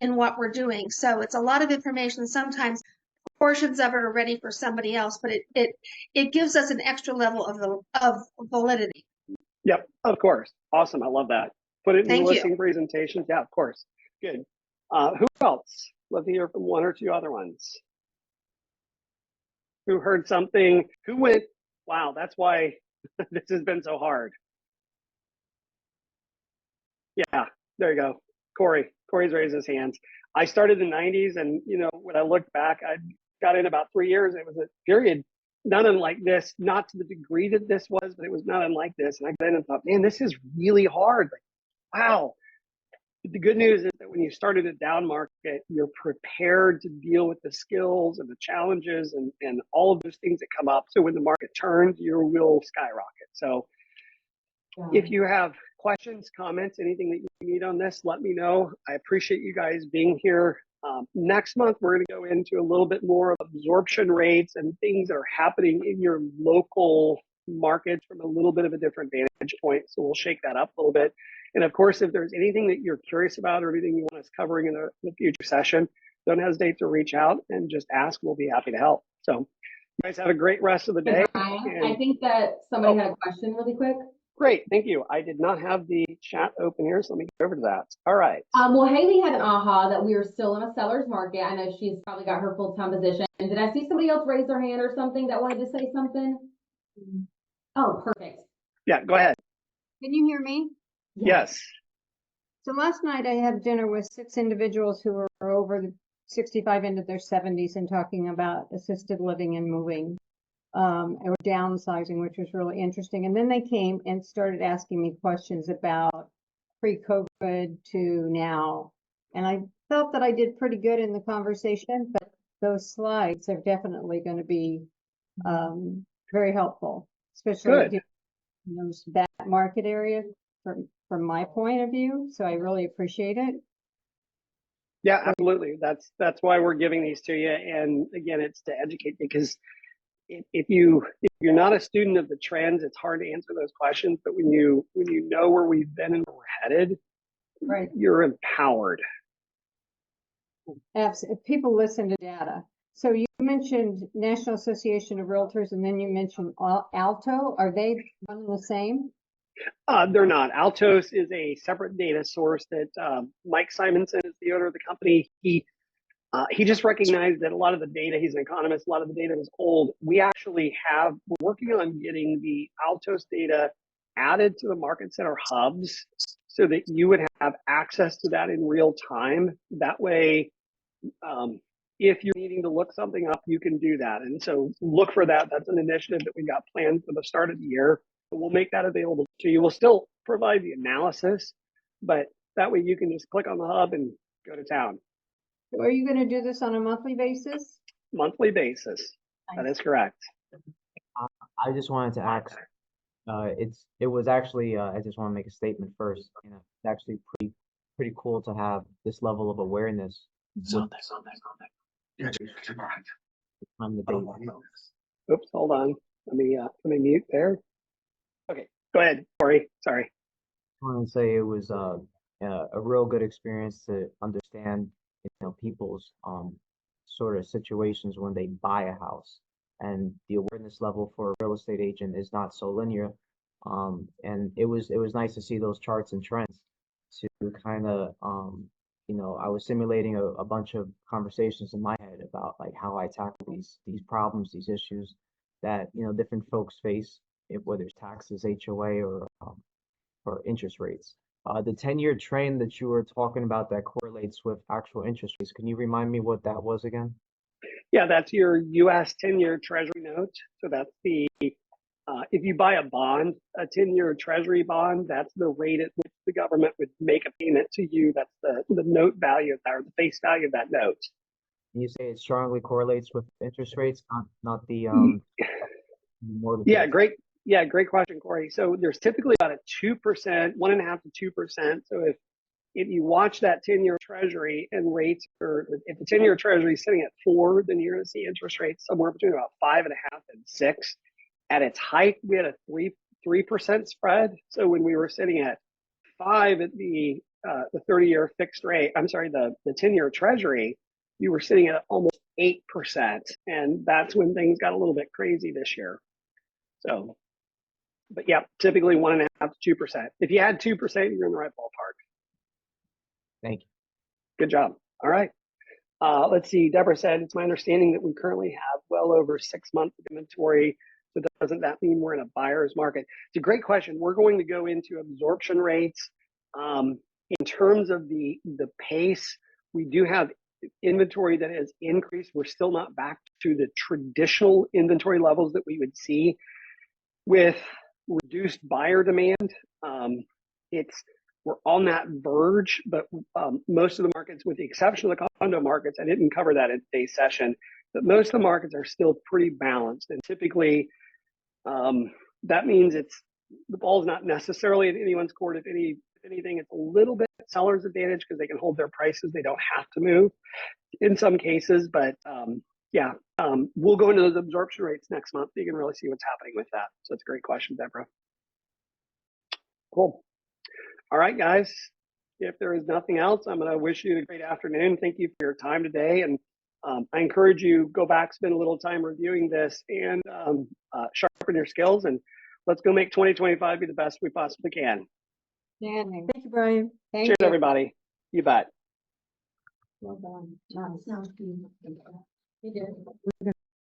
what we're doing. So it's a lot of information. Sometimes portions of it are ready for somebody else, but it gives us an extra level of validity. Yep, of course. Awesome. I love that. Put it in the listing presentations. Yeah, of course. Good. Who else? Love to hear from 1 or 2 other ones. Who heard something? Who went, wow, that's why this has been so hard. Yeah, there you go. Corey's raised his hands. I started in the 90s, and when I look back, I got in about 3 years. It was a period not unlike this, not to the degree that this was, but it was not unlike this. And I got in and thought, man, this is really hard. Like, wow. But the good news is that when you started a down market, you're prepared to deal with the skills and the challenges and all of those things that come up. So when the market turns, you will skyrocket. So if you have questions, comments, anything that you need on this, let me know. I appreciate you guys being here. Next month, we're going to go into a little bit more of absorption rates and things that are happening in your local markets from a little bit of a different vantage point. So we'll shake that up a little bit. And of course, if there's anything that you're curious about or anything you want us covering in a future session, don't hesitate to reach out and just ask. We'll be happy to help. So you guys have a great rest of the day. Brian, I think that somebody had a question really quick. Great, thank you. I did not have the chat open here, so let me get over to that. All right. Well, Haley had an aha that we are still in a seller's market. I know she's probably got her full-time position. Did I see somebody else raise their hand or something that wanted to say something? Oh, perfect. Yeah, go ahead. Can you hear me? Yes. So last night I had dinner with 6 individuals who were over 65 into their 70s and talking about assisted living and moving, or downsizing, which was really interesting. And then they came and started asking me questions about pre-COVID to now. And I felt that I did pretty good in the conversation, but those slides are definitely going to be very helpful, especially in those bad market areas from my point of view. So I really appreciate it. Yeah, absolutely. That's why we're giving these to you. And again, it's to educate, because if you're not a student of the trends, it's hard to answer those questions. But when you know where we've been and where we're headed, Right. You're empowered. Absolutely. People listen to data. So you mentioned National Association of Realtors, and then you mentioned Alto. Are they one and the same? They're not. Altos is a separate data source that Mike Simonson is the owner of the company. He just recognized that a lot of the data, he's an economist, a lot of the data was old. We're working on getting the Altos data added to the Market Center hubs so that you would have access to that in real time. That way, if you're needing to look something up, you can do that. And so look for that. That's an initiative that we got planned for the start of the year. We'll make that available to you. We'll still provide the analysis, but that way you can just click on the hub and go to town. Are you going to do this on a monthly basis? Monthly basis. That is correct. I just wanted to ask, it was actually, I just want to make a statement first. You know, it's actually pretty cool to have this level of awareness. Oops, hold on. Let me mute there. Okay, go ahead, Corey. Sorry. I want to say it was a real good experience to understand, people's sort of situations when they buy a house, and the awareness level for a real estate agent is not so linear. And it was nice to see those charts and trends to kind of I was simulating a bunch of conversations in my head about like how I tackle these problems, these issues that different folks face, whether it's taxes, HOA, or interest rates. The 10-year trend that you were talking about that correlates with actual interest rates, can you remind me what that was again? Yeah, that's your U.S. 10-year Treasury note. So that's if you buy a bond, a 10-year Treasury bond, that's the rate at which the government would make a payment to you. That's the note value of that, or the face value of that note. You say it strongly correlates with interest rates, not the mortgage. Yeah, great question, Corey. So there's typically about a 2%, 1.5% to 2%. So if you watch that 10-year Treasury and rates, or if the 10-year Treasury is sitting at 4, then you're going to see interest rates somewhere between about 5.5 and 6. At its height, we had a 3% spread. So when we were sitting at 5 at the 30-year fixed rate, the 10-year Treasury, you were sitting at almost 8%, and that's when things got a little bit crazy this year. So, but yeah, typically 1.5 to 2%. If you had 2%, you're in the right ballpark. Thank you. Good job. All right. Let's see. Deborah said, it's my understanding that we currently have well over 6 months of inventory. So doesn't that mean we're in a buyer's market? It's a great question. We're going to go into absorption rates. In terms of the pace, we do have inventory that has increased. We're still not back to the traditional inventory levels that we would see with reduced buyer demand. We're on that verge, but most of the markets, with the exception of the condo markets, I didn't cover that in today's session, but most of the markets are still pretty balanced. And typically, that means the ball's not necessarily in anyone's court. If anything, it's a little bit seller's advantage because they can hold their prices. They don't have to move in some cases, but we'll go into those absorption rates next month so you can really see what's happening with that. So it's a great question, Deborah. Cool. All right, guys. If there is nothing else, I'm going to wish you a great afternoon. Thank you for your time today. And I encourage you, go back, spend a little time reviewing this, and sharpen your skills, and let's go make 2025 be the best we possibly can. Standing. Thank you, Brian. Thank Cheers, you. everybody. You bet. Well done. Nice. No, you did.